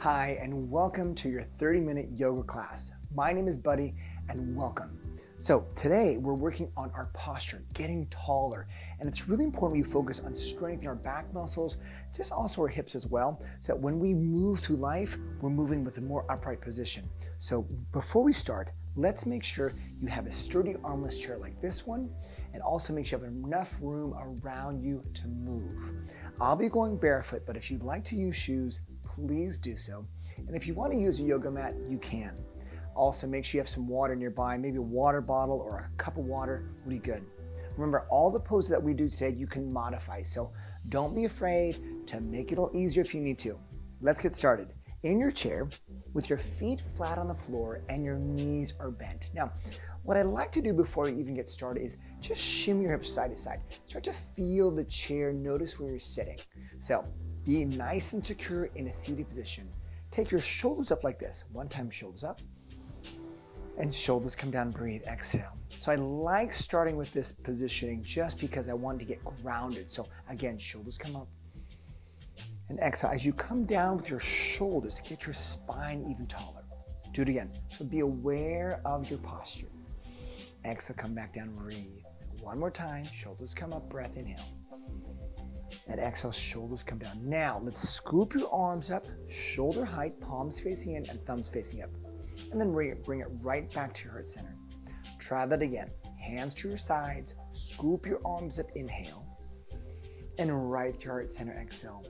Hi, and welcome to your 30-minute yoga class. My name is Buddy, and welcome. So today we're working on our posture, getting taller, and it's really important we focus on strengthening our back muscles, just also our hips as well, so that when we move through life, we're moving with a more upright position. So before we start, let's make sure you have a sturdy armless chair like this one, and also make sure you have enough room around you to move. I'll be going barefoot, but if you'd like to use shoes, please do so. And if you want to use a yoga mat, you can. Also, make sure you have some water nearby, maybe a water bottle or a cup of water would be good. Remember, all the poses that we do today, you can modify, so don't be afraid to make it a little easier if you need to. Let's get started. In your chair, with your feet flat on the floor and your knees are bent. Now, what I like to do before we even get started is just shimmy your hips side to side. Start to feel the chair, notice where you're sitting. So, be nice and secure in a seated position. Take your shoulders up like this. One time, shoulders up. And shoulders come down, breathe, exhale. So I like starting with this positioning just because I want to get grounded. So again, shoulders come up. And exhale. As you come down with your shoulders, get your spine even taller. Do it again. So be aware of your posture. Exhale, come back down, breathe. One more time, shoulders come up, breath, inhale. And exhale, shoulders come down. Now, let's scoop your arms up, shoulder height, palms facing in and thumbs facing up. And then bring it right back to your heart center. Try that again. Hands to your sides, scoop your arms up, inhale. And right to your heart center, exhale.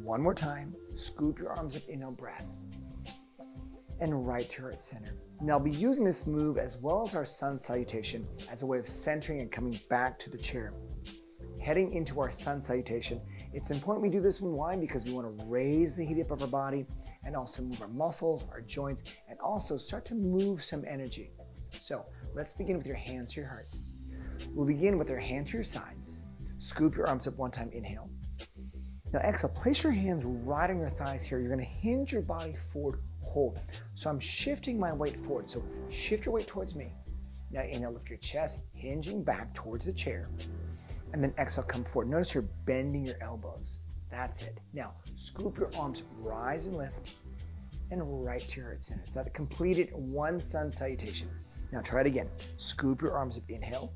One more time, scoop your arms up, inhale, breath. And right to your heart center. Now, I'll be using this move as well as our Sun Salutation as a way of centering and coming back to the chair. Heading into our Sun Salutation, it's important we do this one. Why? Because we want to raise the heat up of our body and also move our muscles, our joints, and also start to move some energy. So let's begin with your hands to your heart. We'll begin with our hands to your sides. Scoop your arms up one time, inhale. Now exhale, place your hands right on your thighs here. You're going to hinge your body forward, hold. So I'm shifting my weight forward. So shift your weight towards me. Now inhale, lift your chest, hinging back towards the chair. And then exhale, come forward. Notice you're bending your elbows. That's it. Now, scoop your arms, rise and lift, and right to your heart center. So that completed one Sun Salutation. Now try it again. Scoop your arms up, inhale.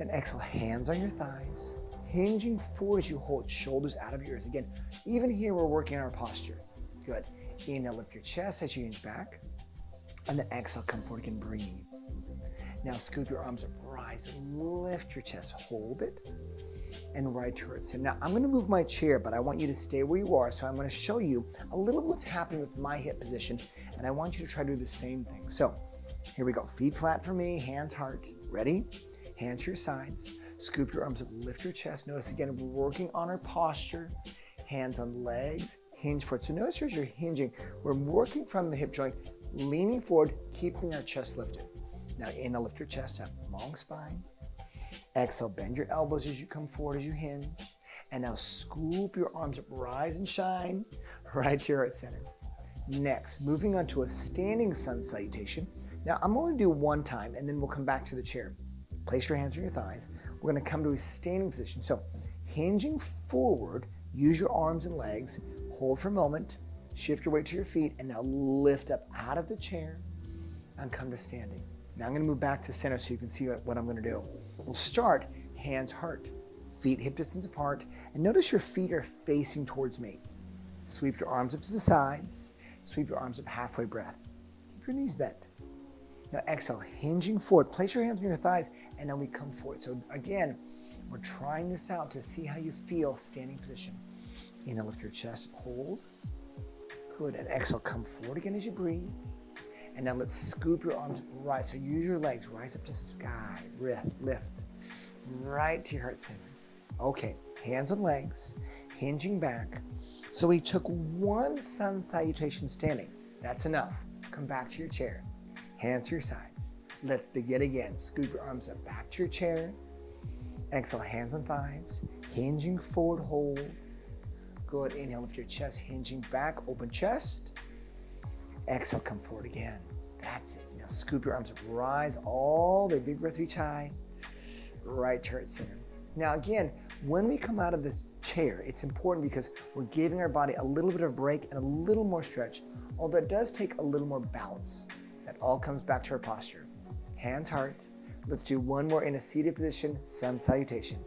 And exhale, hands on your thighs, hinging forward as you hold shoulders out of your ears. Again, even here we're working on our posture. Good. Inhale, lift your chest as you hinge back. And then exhale, come forward again, breathe. Now scoop your arms up, rise, lift your chest, hold it, and right towards him. Now I'm gonna move my chair, but I want you to stay where you are, so I'm gonna show you a little bit what's happening with my hip position, and I want you to try to do the same thing. So here we go, feet flat for me, hands heart, ready? Hands to your sides, scoop your arms up, lift your chest. Notice again, we're working on our posture, hands on legs, hinge forward. So notice as you're hinging, we're working from the hip joint, leaning forward, keeping our chest lifted. Now inhale, lift your chest up, long spine. Exhale, bend your elbows as you come forward, as you hinge. And now scoop your arms up, rise and shine, right to your heart center. Next, moving on to a standing Sun Salutation. Now I'm going to do one time and then we'll come back to the chair. Place your hands on your thighs. We're going to come to a standing position. So hinging forward, use your arms and legs, hold for a moment, shift your weight to your feet, and now lift up out of the chair and come to standing. Now I'm going to move back to center so you can see what I'm going to do. We'll start hands heart, feet hip distance apart, and notice your feet are facing towards me. Sweep your arms up to the sides, sweep your arms up halfway, breath. Keep your knees bent. Now exhale, hinging forward, place your hands on your thighs, and then we come forward. So again, we're trying this out to see how you feel standing position. Inhale, lift your chest, hold. Good, and exhale, come forward again as you breathe. And now let's scoop your arms, rise. So use your legs, rise up to the sky, lift, right to your heart center. Okay, hands on legs, hinging back. So we took one Sun Salutation standing. That's enough. Come back to your chair. Hands to your sides. Let's begin again. Scoop your arms up, back to your chair. Exhale, hands on thighs, hinging forward, hold. Good, inhale, lift your chest, hinging back, open chest. Exhale, come forward again. That's it. Now scoop your arms up, rise all the way, big breath, reach high. Right to heart center. Now again, when we come out of this chair, it's important because we're giving our body a little bit of a break and a little more stretch, although it does take a little more balance. That all comes back to our posture. Hands heart. Let's do one more in a seated position, Sun Salutation.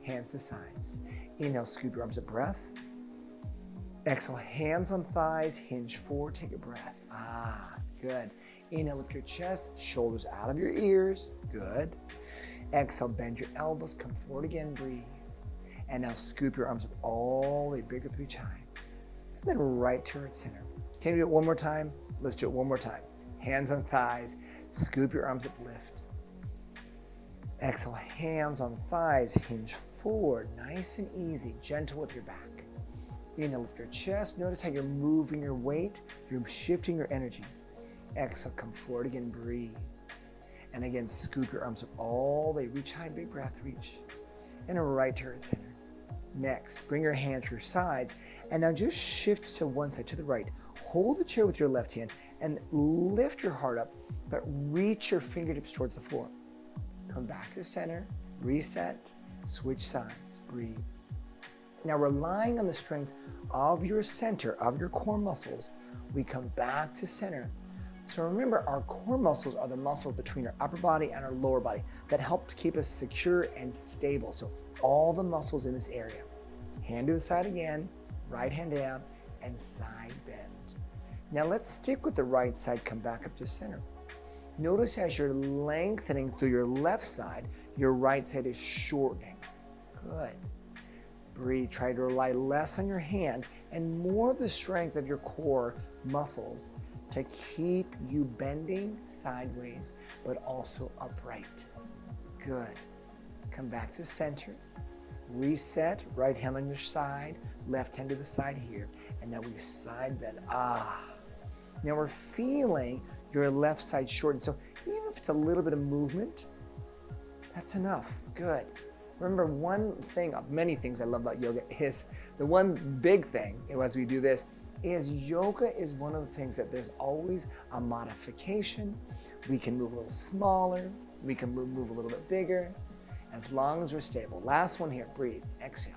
Hands to sides. Inhale, scoop your arms up, breath. Exhale, hands on thighs, hinge forward, take a breath. Good. Inhale, lift your chest, shoulders out of your ears. Good. Exhale, bend your elbows, come forward again, breathe. And now scoop your arms up all the way bigger through each eye. And then right towards center. Can you do it one more time? Let's do it one more time. Hands on thighs, scoop your arms up, lift. Exhale, hands on thighs, hinge forward, nice and easy, gentle with your back. Inhale, lift your chest. Notice how you're moving your weight, you're shifting your energy. Exhale, come forward again, breathe. And again, scoop your arms up all the way, reach high, big breath, reach. And right towards center. Next, bring your hands to your sides, and now just shift to one side, to the right. Hold the chair with your left hand, and lift your heart up, but reach your fingertips towards the floor. Come back to center, reset, switch sides, breathe. Now, relying on the strength of your center, of your core muscles, we come back to center. So remember, our core muscles are the muscles between our upper body and our lower body that help to keep us secure and stable. So all the muscles in this area. Hand to the side again, right hand down, and side bend. Now let's stick with the right side, come back up to center. Notice as you're lengthening through your left side, your right side is shortening. Good. Breathe, try to rely less on your hand and more of the strength of your core muscles to keep you bending sideways, but also upright. Good. Come back to center. Reset, right hand on your side, left hand to the side here. And now we side bend. Now we're feeling your left side shorten. So even if it's a little bit of movement, that's enough. Good. Remember, one thing of many things I love about yoga is the one big thing as we do this is yoga is one of the things that there's always a modification. We can move a little smaller. We can move a little bit bigger as long as we're stable. Last one here. Breathe. Exhale.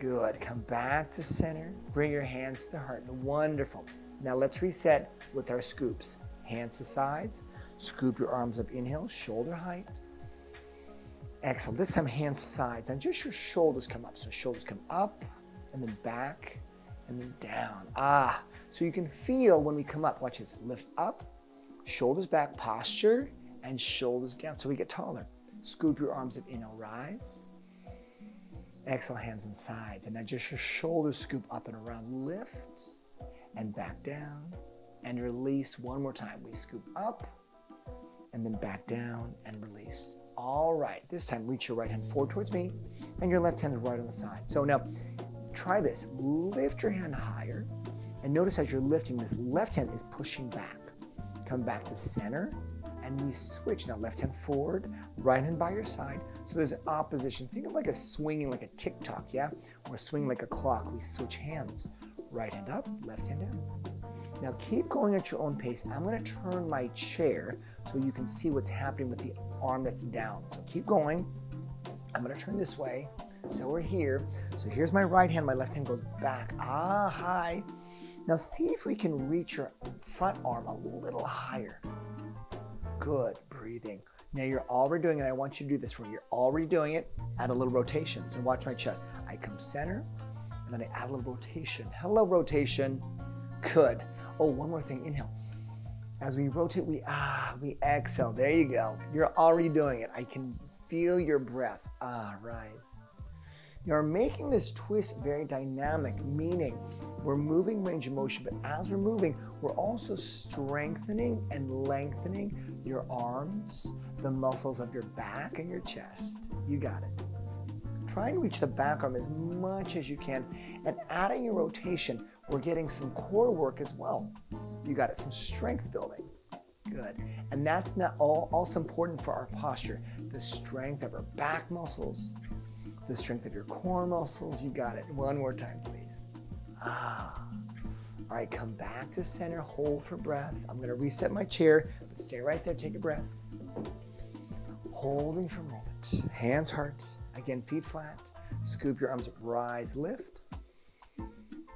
Good. Come back to center. Bring your hands to the heart. Wonderful. Now let's reset with our scoops. Hands to sides. Scoop your arms up. Inhale, shoulder height. Exhale. This time, hands to sides. And just your shoulders come up. So shoulders come up and then back and then down. So you can feel when we come up. Watch this. Lift up, shoulders back, posture, and shoulders down. So we get taller. Scoop your arms up. Inhale, rise. Exhale, hands and sides. And now just your shoulders scoop up and around. Lift and back down and release one more time. We scoop up and then back down and release. All right, this time reach your right hand forward towards me and your left hand is right on the side. So now try this. Lift your hand higher and notice as you're lifting, this left hand is pushing back. Come back to center and we switch. Now left hand forward, right hand by your side. So there's an opposition. Think of like a swinging like a tick-tock, yeah? Or swinging like a clock. We switch hands. Right hand up, left hand down. Now keep going at your own pace. I'm going to turn my chair so you can see what's happening with the arm that's down. So keep going. I'm going to turn this way. So we're here. So here's my right hand. My left hand goes back. High. Now see if we can reach your front arm a little higher. Good. Breathing. Now you're already doing it. I want you to do this for me. You're already doing it. Add a little rotation. So watch my chest. I come center. And then I add a little rotation. Hello, rotation. Good. Oh, one more thing. Inhale. As we rotate, we exhale. There you go. You're already doing it. I can feel your breath. Rise. You're making this twist very dynamic, meaning we're moving range of motion, but as we're moving, we're also strengthening and lengthening your arms, the muscles of your back and your chest. You got it. Try and reach the back arm as much as you can, and adding your rotation, we're getting some core work as well. You got it, some strength building. Good. And that's not also important for our posture. The strength of our back muscles, the strength of your core muscles. You got it. One more time, please. All right, come back to center. Hold for breath. I'm going to reset my chair, but stay right there. Take a breath. holding for a moment. Hands, heart. Again, feet flat. Scoop your arms up, rise, lift.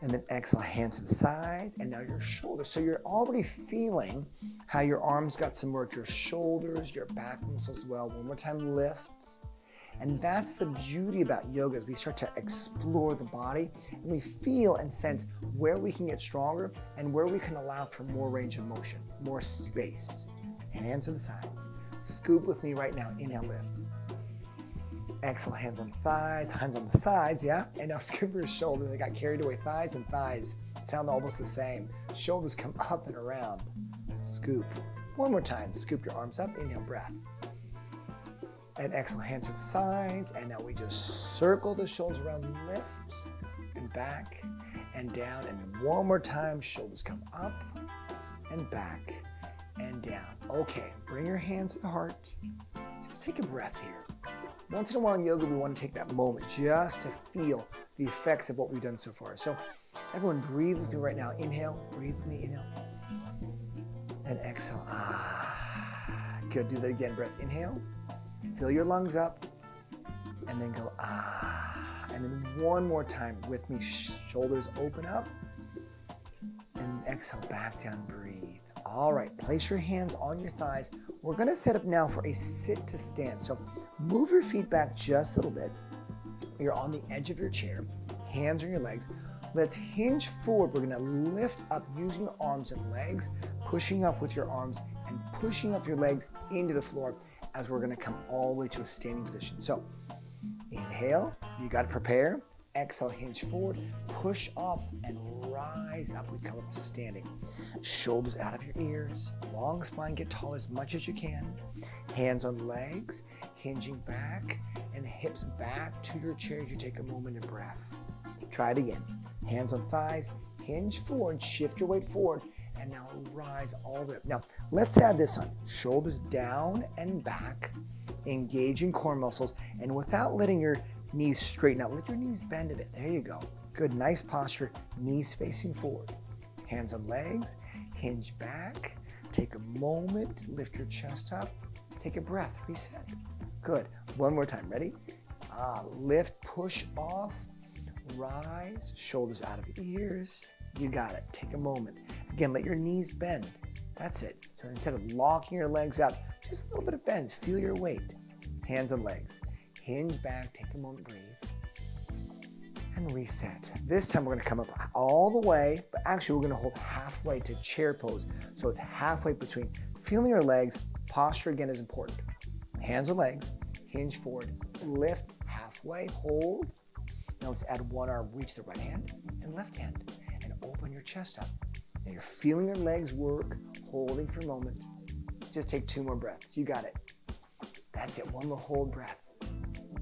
And then exhale, hands to the sides, and now your shoulders. So you're already feeling how your arms got some work, your shoulders, your back muscles as well. One more time, lift. And that's the beauty about yoga, is we start to explore the body, and we feel and sense where we can get stronger and where we can allow for more range of motion, more space. Hands to the sides. Scoop with me right now. Inhale, lift. Exhale, hands on thighs, hands on the sides, yeah? And now scoop your shoulders. I got carried away. Thighs and thighs sound almost the same. Shoulders come up and around. Scoop. One more time. Scoop your arms up. Inhale, breath. And exhale, hands to the sides. And now we just circle the shoulders around, lift and back and down. And one more time, shoulders come up and back and down. Okay, bring your hands to the heart. Just take a breath here. Once in a while in yoga, we want to take that moment just to feel the effects of what we've done so far. So everyone breathe with me right now. Inhale, breathe with me, inhale. And exhale, Good, do that again. Breath, inhale. Fill your lungs up. And then go, And then one more time with me, shoulders open up. And exhale, back down, breathe. All right, place your hands on your thighs. We're gonna set up now for a sit to stand. So move your feet back just a little bit. You're on the edge of your chair, hands on your legs. Let's hinge forward. We're gonna lift up using your arms and legs, pushing up with your arms and pushing up your legs into the floor as we're gonna come all the way to a standing position. So inhale, you gotta prepare. Exhale, hinge forward, push off and rise up. We come up to standing. Shoulders out of your ears, long spine, get tall as much as you can. Hands on legs, hinging back and hips back to your chair as you take a moment of breath. Try it again. Hands on thighs, hinge forward, shift your weight forward, and now rise all the way up. Now, let's add this on. Shoulders down and back, engaging core muscles, and without letting your knees straighten out. Let your knees bend a bit. There you go. Good, nice posture. Knees facing forward. Hands on legs. Hinge back. Take a moment. Lift your chest up. Take a breath. Reset. Good. One more time. Ready? Lift, push off. Rise. Shoulders out of ears. You got it. Take a moment. Again, let your knees bend. That's it. So instead of locking your legs out, just a little bit of bend. Feel your weight. Hands on legs. Hinge back, take a moment, breathe, and reset. This time we're gonna come up all the way, but actually we're gonna hold halfway to chair pose. So it's halfway between feeling your legs. Posture again is important. Hands on legs, hinge forward, lift halfway, hold. Now let's add one arm, reach the right hand and left hand, and open your chest up. Now you're feeling your legs work, holding for a moment. Just take 2 more breaths, you got it. That's it, one more hold breath.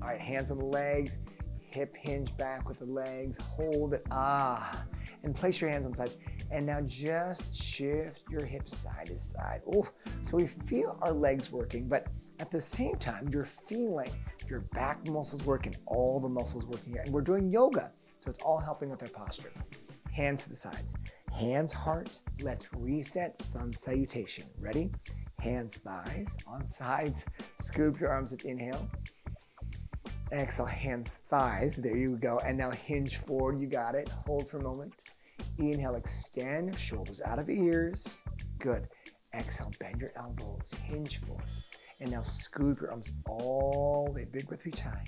All right, hands on the legs, hip hinge back with the legs, hold it, and place your hands on the sides. And now just shift your hips side to side. Oh, so we feel our legs working, but at the same time, you're feeling your back muscles working, all the muscles working here. And we're doing yoga, so it's all helping with our posture. Hands to the sides. Hands, heart, let's reset, Sun Salutation. Ready? Hands, thighs, on sides. Scoop your arms up, inhale. Exhale, hands, thighs, there you go. And now hinge forward, you got it. Hold for a moment. Inhale, extend, shoulders out of ears. Good. Exhale, bend your elbows, hinge forward. And now scoop your arms all the way, big breath each time.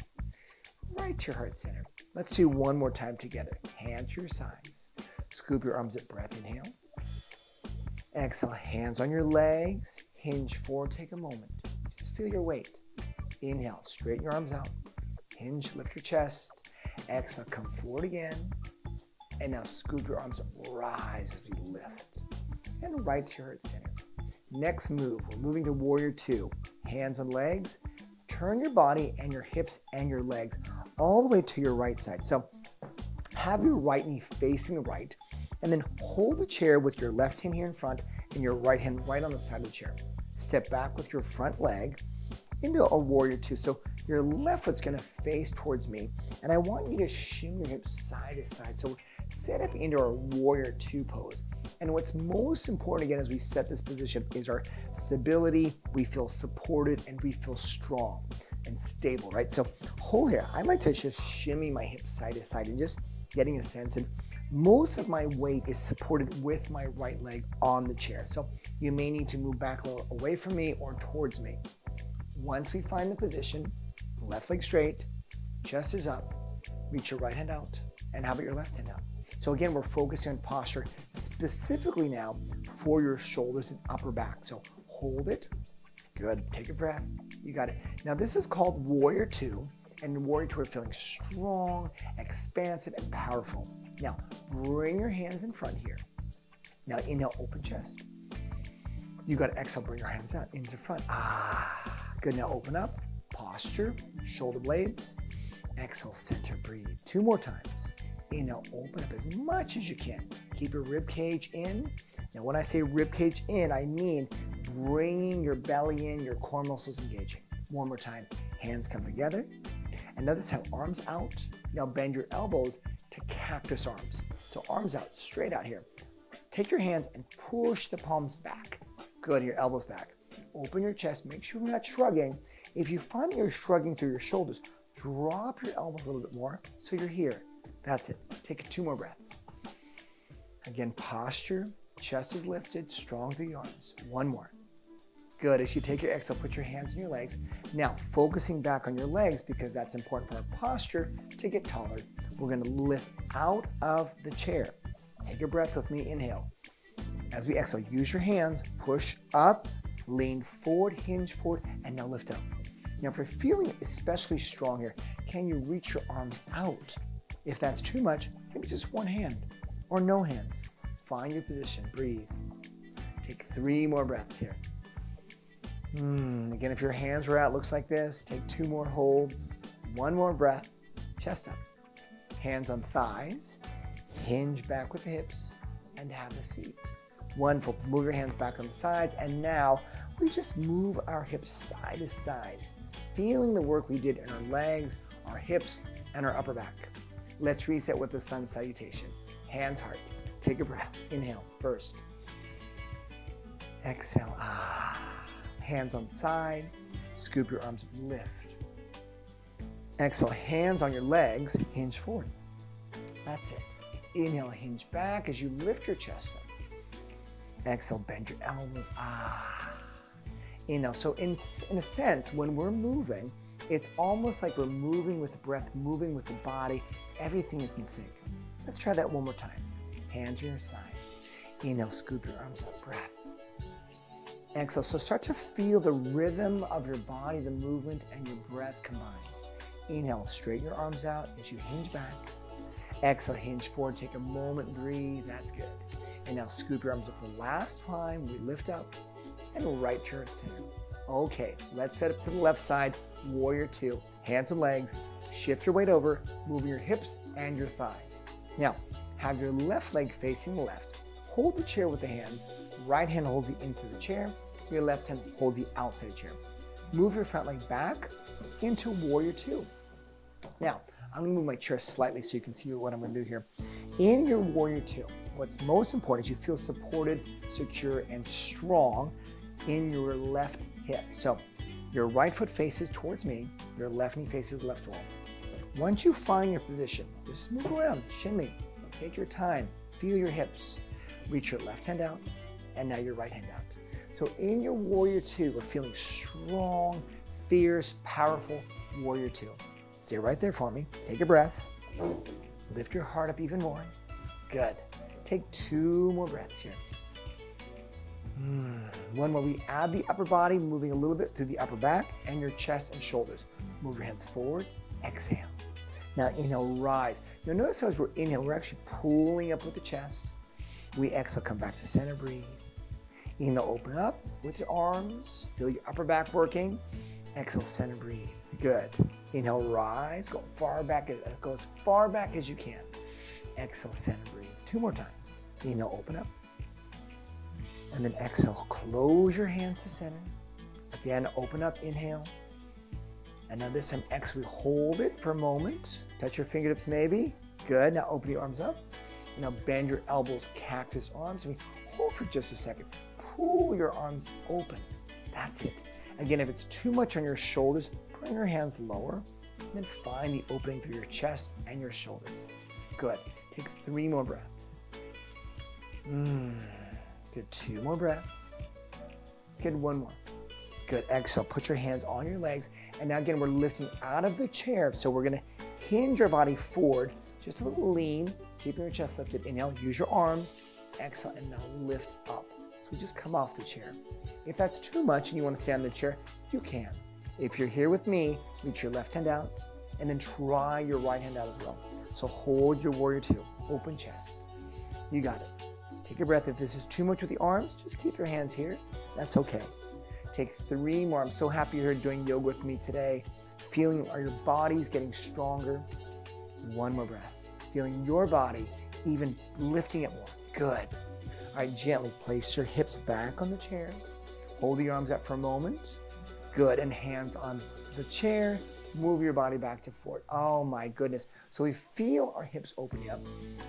Right to your heart center. Let's do one more time together. Hands to your sides. Scoop your arms at breath, inhale. Exhale, hands on your legs. Hinge forward, take a moment. Just feel your weight. Inhale, straighten your arms out. Hinge, lift your chest. Exhale, come forward again. And now scoop your arms up, rise as we lift. And right to your heart center. Next move, we're moving to Warrior 2. Hands on legs. Turn your body and your hips and your legs all the way to your right side. So have your right knee facing the right, and then hold the chair with your left hand here in front and your right hand right on the side of the chair. Step back with your front leg into a Warrior 2. So your left foot's gonna face towards me, and I want you to shimmy your hips side to side. So set up into our Warrior 2 pose. And what's most important, again, as we set this position is our stability. We feel supported and we feel strong and stable, right? So hold here. I like to just shimmy my hips side to side and just getting a sense. And most of my weight is supported with my right leg on the chair. So you may need to move back a little away from me or towards me. Once we find the position, left leg straight, chest is up, reach your right hand out, and how about your left hand out? So again, we're focusing on posture specifically now for your shoulders and upper back. So hold it. Good. Take a breath. You got it. Now this is called Warrior 2. And in Warrior 2, we're feeling strong, expansive, and powerful. Now, bring your hands in front here. Now inhale, open chest. You got to exhale, bring your hands out into front. Good. Now open up. Posture, shoulder blades. Exhale, center, breathe. 2 more times. Inhale, open up as much as you can. Keep your rib cage in. Now, when I say rib cage in, I mean bringing your belly in, your core muscles engaging. One more time. Hands come together. Another time, arms out. Now bend your elbows to cactus arms. So arms out, straight out here. Take your hands and push the palms back. Good, your elbows back. Open your chest, make sure you're not shrugging. If you find that you're shrugging through your shoulders, drop your elbows a little bit more so you're here. That's it. Take 2 more breaths. Again, posture, chest is lifted, strong through the arms. 1 more. Good. As you take your exhale, put your hands on your legs. Now, focusing back on your legs because that's important for our posture to get taller. We're going to lift out of the chair. Take a breath with me. Inhale. As we exhale, use your hands, push up, lean forward, hinge forward, and now lift up. Now, if you're feeling especially strong here, can you reach your arms out? If that's too much, maybe just 1 hand or no hands. Find your position. Breathe. Take 3 more breaths here. Again, if your hands are out, looks like this. Take 2 more holds. 1 more breath. Chest up. Hands on thighs. Hinge back with the hips and have a seat. Wonderful. Move your hands back on the sides. And now we just move our hips side to side, feeling the work we did in our legs, our hips, and our upper back. Let's reset with the Sun Salutation. Hands heart. Take a breath. Inhale first. Exhale. Hands on sides. Scoop your arms up, lift. Exhale, hands on your legs, hinge forward. That's it. Inhale, hinge back as you lift your chest up. Exhale, bend your elbows. Inhale. So in a sense, when we're moving, it's almost like we're moving with the breath, moving with the body. Everything is in sync. Let's try that one more time. Hands on your sides. Inhale, scoop your arms up, breath. Exhale, so start to feel the rhythm of your body, the movement, and your breath combined. Inhale, straighten your arms out as you hinge back. Exhale, hinge forward, take a moment, breathe, that's good. And now scoop your arms up for the last time, we lift up, and right turn center. Okay, let's set up to the left side, Warrior 2. Hands and legs, shift your weight over, moving your hips and your thighs. Now, have your left leg facing the left. Hold the chair with the hands. Right hand holds the inside of the chair. Your left hand holds the outside chair. Move your front leg back into Warrior 2. Now, I'm going to move my chair slightly so you can see what I'm going to do here. In your Warrior 2, what's most important is you feel supported, secure, and strong in your left hip. So your right foot faces towards me, your left knee faces left wall. Once you find your position, just move around, shimmy, take your time, feel your hips. Reach your left hand out, and now your right hand out. So in your Warrior 2, we're feeling strong, fierce, powerful Warrior 2. Stay right there for me. Take a breath. Lift your heart up even more. Good. Take 2 more breaths here. One more. We add the upper body, moving a little bit through the upper back and your chest and shoulders. Move your hands forward. Exhale. Now inhale, rise. You'll notice as we're inhaling, we're actually pulling up with the chest. We exhale, come back to center, breathe. Inhale, open up with your arms. Feel your upper back working. Exhale, center, breathe. Good. Inhale, rise. Go as far back as you can. Exhale, center, breathe. 2 more times. Inhale, open up. And then exhale, close your hands to center. Again, open up, inhale. And now this time, exhale, hold it for a moment. Touch your fingertips maybe. Good. Now open your arms up. Now bend your elbows, cactus arms. I mean, hold for just a second. Pull your arms open. That's it. Again, if it's too much on your shoulders, bring your hands lower, and then find the opening through your chest and your shoulders. Good. Take 3 more breaths. Good. 2 more breaths. Good. 1 more. Good. Exhale. Put your hands on your legs. And now again, we're lifting out of the chair. So we're going to hinge your body forward, just a little lean, keeping your chest lifted. Inhale, use your arms. Exhale, and now lift up. So we just come off the chair. If that's too much and you want to stay on the chair, you can. If you're here with me, reach your left hand out and then try your right hand out as well. So hold your warrior 2, open chest. You got it. Take a breath. If this is too much with the arms, just keep your hands here. That's okay. Take 3 more. I'm so happy you're here doing yoga with me today. Feeling your body's getting stronger. 1 more breath. Feeling your body even lifting it more. Good. All right, gently place your hips back on the chair. Hold your arms up for a moment. Good, and hands on the chair. Move your body back to forward. Oh my goodness. So we feel our hips opening up.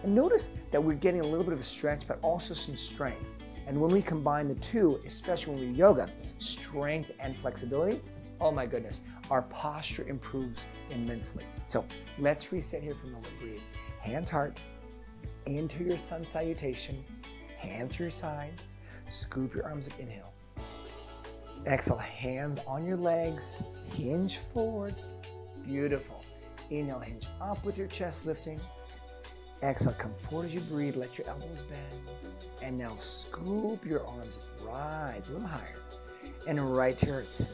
And notice that we're getting a little bit of a stretch, but also some strength. And when we combine the two, especially when we do yoga, strength and flexibility, oh my goodness, our posture improves immensely. So let's reset here for a moment. Breathe. Hands heart into your Sun Salutation. Hands to your sides. Scoop your arms up. Inhale. Exhale. Hands on your legs. Hinge forward. Beautiful. Inhale. Hinge up with your chest lifting. Exhale. Come forward as you breathe. Let your elbows bend. And now scoop your arms up. Rise a little higher. And right to your heart center.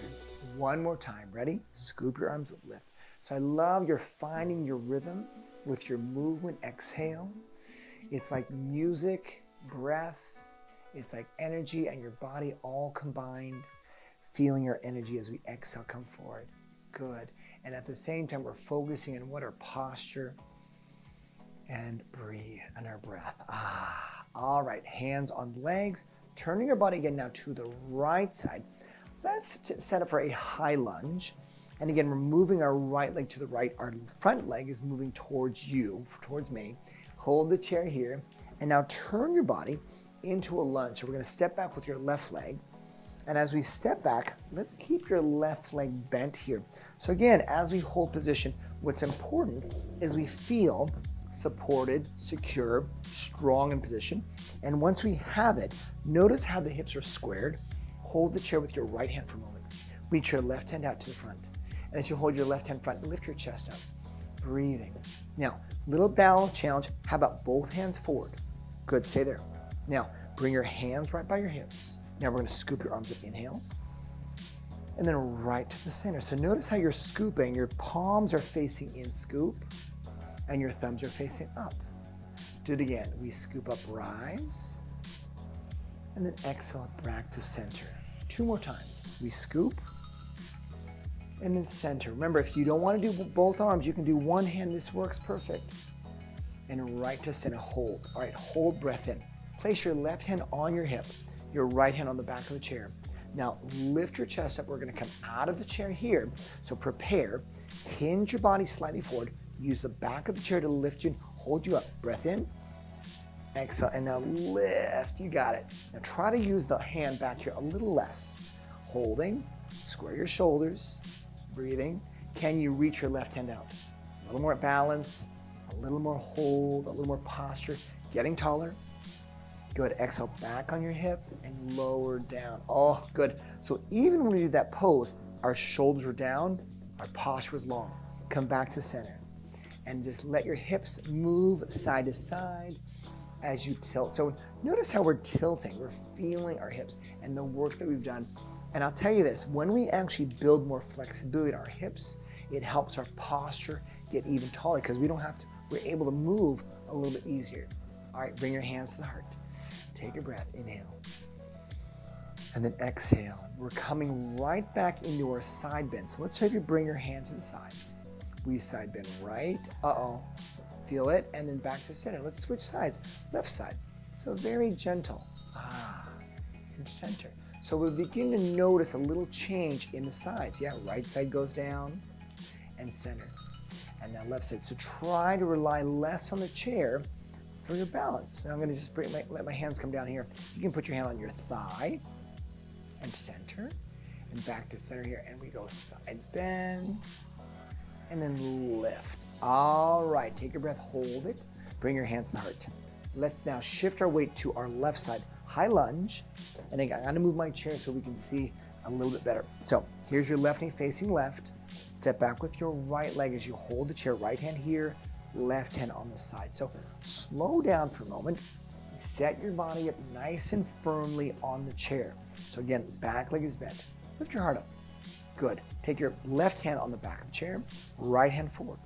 1 more time. Ready? Scoop your arms up. Lift. So I love you're finding your rhythm with your movement. Exhale. It's like music, breath, it's like energy and your body all combined, feeling your energy as we exhale, come forward. Good. And at the same time, we're focusing on what our posture and breathe and our breath. All right, hands on legs, turning your body again now to the right side. Let's set up for a high lunge. And again, we're moving our right leg to the right. Our front leg is moving towards you, towards me. Hold the chair here. And now turn your body into a lunge. So we're going to step back with your left leg. And as we step back, let's keep your left leg bent here. So again, as we hold position, what's important is we feel supported, secure, strong in position. And once we have it, notice how the hips are squared. Hold the chair with your right hand for a moment. Reach your left hand out to the front. And as you hold your left hand front, lift your chest up. Breathing. Now, little balance challenge. How about both hands forward? Good, stay there. Now, bring your hands right by your hips. Now we're going to scoop your arms up. Inhale. And then right to the center. So notice how you're scooping. Your palms are facing in, scoop, and your thumbs are facing up. Do it again. We scoop up, rise, and then exhale back to center. 2 more times. We scoop, and then center. Remember, if you don't want to do both arms, you can do one hand. This works perfect. And right to center, hold. All right, hold breath in. Place your left hand on your hip, your right hand on the back of the chair. Now lift your chest up. We're going to come out of the chair here. So prepare, hinge your body slightly forward. Use the back of the chair to lift you and hold you up. Breath in, exhale, and now lift. You got it. Now try to use the hand back here a little less. Holding, square your shoulders, breathing. Can you reach your left hand out? A little more balance, a little more hold, a little more posture. Getting taller. Good. Exhale back on your hip and lower down. Oh, good. So even when we do that pose, our shoulders are down, our posture is long. Come back to center. And just let your hips move side to side as you tilt. So notice how we're tilting. We're feeling our hips and the work that we've done. And I'll tell you this, when we actually build more flexibility in our hips, it helps our posture get even taller because we're able to move a little bit easier. All right, bring your hands to the heart. Take a breath, inhale. And then exhale. We're coming right back into our side bend. So let's have you bring your hands to the sides. We side bend right, feel it, and then back to center. Let's switch sides, left side. So very gentle, and center. So we begin to notice a little change in the sides. Yeah, right side goes down and center. And now left side. So try to rely less on the chair. for your balance. Now I'm gonna just let my hands come down here. You can put your hand on your thigh and center, and back to center here, and we go side bend, and then lift. All right, take a breath, hold it, bring your hands to the heart. Let's now shift our weight to our left side, high lunge, and again, I'm gonna move my chair so we can see a little bit better. So here's your left knee facing left, step back with your right leg as you hold the chair, right hand here, left hand on the side. So slow down for a moment, set your body up nice and firmly on the chair. So again, back leg is bent. Lift your heart up. Good. Take your left hand on the back of the chair, right hand forward.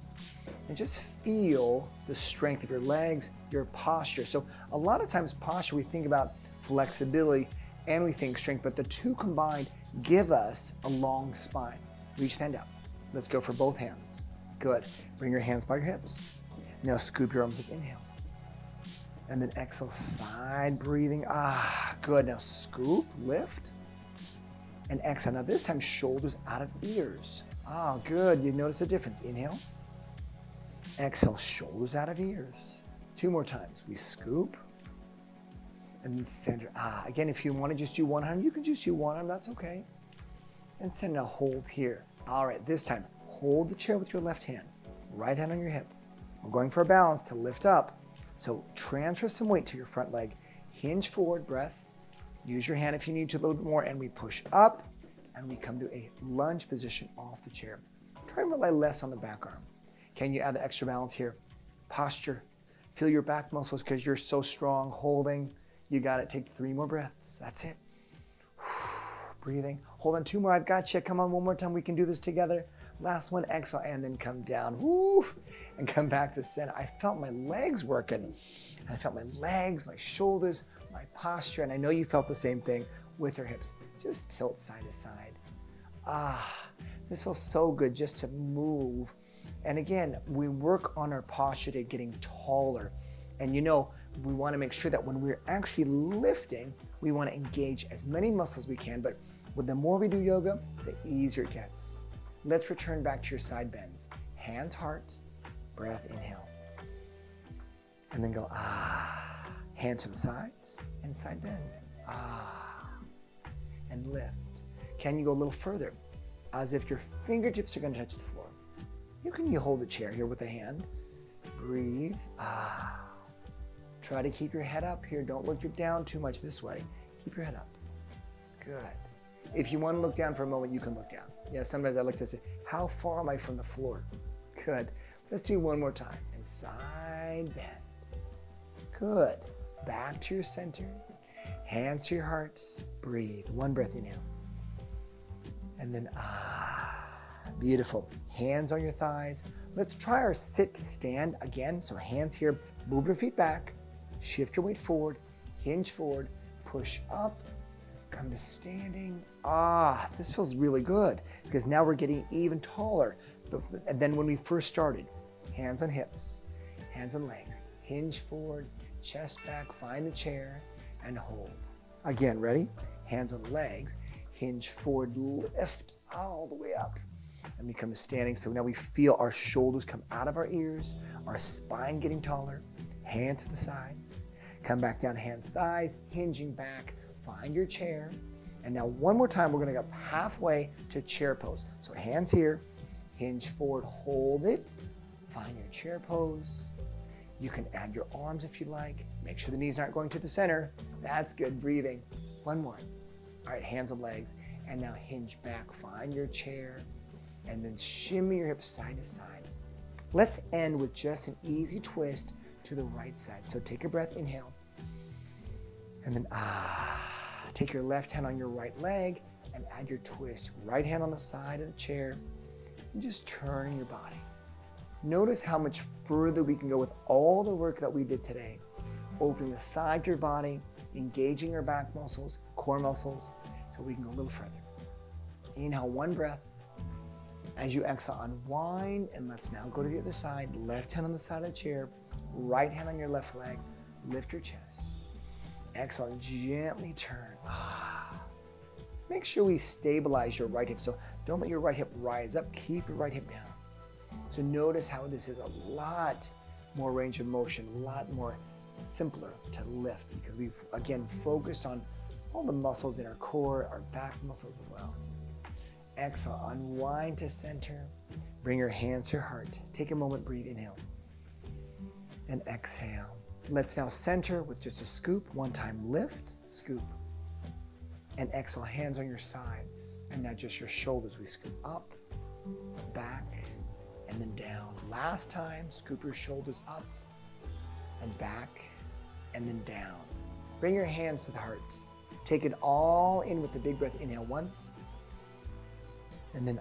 And just feel the strength of your legs, your posture. So a lot of times posture, we think about flexibility and we think strength, but the two combined give us a long spine. Reach the hand out. Let's go for both hands. Good. Bring your hands by your hips. Now scoop your arms up, inhale. And then exhale, side breathing. Good. Now scoop, lift, and exhale. Now this time, shoulders out of ears. Good. You notice a difference. Inhale. Exhale, shoulders out of ears. 2 more times. We scoop, and then center. Again, if you want to just do one arm, you can just do one arm. That's okay. And center. Now hold here. All right. This time, hold the chair with your left hand. Right hand on your hip. We're going for a balance to lift up. So transfer some weight to your front leg. Hinge forward, breath. Use your hand if you need to a little bit more, and we push up, and we come to a lunge position off the chair. Try and rely less on the back arm. Can you add the extra balance here? Posture. Feel your back muscles because you're so strong, holding. You got it. Take 3 more breaths. That's it. Breathing. Hold on 2 more. I've got you. Come on, 1 more time. We can do this together. Last one, exhale, and then come down. Woo! And come back to center. I felt my legs working. I felt my legs, my shoulders, my posture, and I know you felt the same thing with your hips. Just tilt side to side. This feels so good just to move. And again, we work on our posture to getting taller. And you know, we want to make sure that when we're actually lifting, we want to engage as many muscles as we can, but the more we do yoga, the easier it gets. Let's return back to your side bends. Hands, heart, breath, inhale. And then go, Hand to the sides and side bend. And lift. Can you go a little further? As if your fingertips are going to touch the floor. You hold the chair here with a hand. Breathe. Try to keep your head up here. Don't look down too much this way. Keep your head up. Good. If you want to look down for a moment, you can look down. Yeah, sometimes I look to say, how far am I from the floor? Good. Let's do 1 more time. And side bend. Good. Back to your center. Hands to your heart. Breathe. 1 breath, inhale. And then beautiful. Hands on your thighs. Let's try our sit to stand again. So hands here. Move your feet back. Shift your weight forward. Hinge forward. Push up. Come to standing. This feels really good because now we're getting even taller than when we first started. Hands on hips, hands on legs. Hinge forward, chest back, find the chair, and hold. Again, ready? Hands on legs, hinge forward, lift all the way up, and we come to standing. So now we feel our shoulders come out of our ears, our spine getting taller. Hand to the sides. Come back down, hands, thighs, hinging back. Find your chair. And now 1 more time, we're going to go halfway to chair pose. So hands here, hinge forward, hold it. Find your chair pose. You can add your arms if you like. Make sure the knees aren't going to the center. That's good, breathing. 1 more. All right, hands and legs. And now hinge back, find your chair, and then shimmy your hips side to side. Let's end with just an easy twist to the right side. So take a breath, inhale. And then take your left hand on your right leg and add your twist. Right hand on the side of the chair and just turn your body. Notice how much further we can go with all the work that we did today. Opening the side of your body, engaging your back muscles, core muscles, so we can go a little further. Inhale, 1 breath. As you exhale, unwind, and let's now go to the other side. Left hand on the side of the chair, right hand on your left leg. Lift your chest. Exhale and gently turn. Make sure we stabilize your right hip. So don't let your right hip rise up. Keep your right hip down. So notice how this is a lot more range of motion, a lot more simpler to lift because we've, again, focused on all the muscles in our core, our back muscles as well. Exhale, unwind to center. Bring your hands to your heart. Take a moment, breathe, inhale. And exhale. Let's now center with just a scoop. One time lift, scoop. And exhale, hands on your sides. And now just your shoulders. We scoop up, back, and then down. Last time, scoop your shoulders up and back, and then down. Bring your hands to the heart. Take it all in with a big breath. Inhale once. And then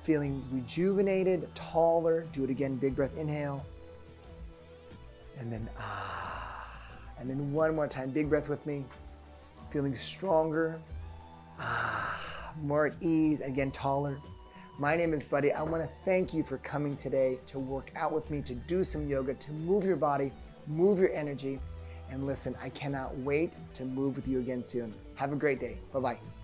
feeling rejuvenated, taller. Do it again, big breath, inhale. And then and then one more time, big breath with me. Feeling stronger, more at ease, again, taller. My name is Buddy. I want to thank you for coming today to work out with me, to do some yoga, to move your body, move your energy. And listen, I cannot wait to move with you again soon. Have a great day. Bye-bye.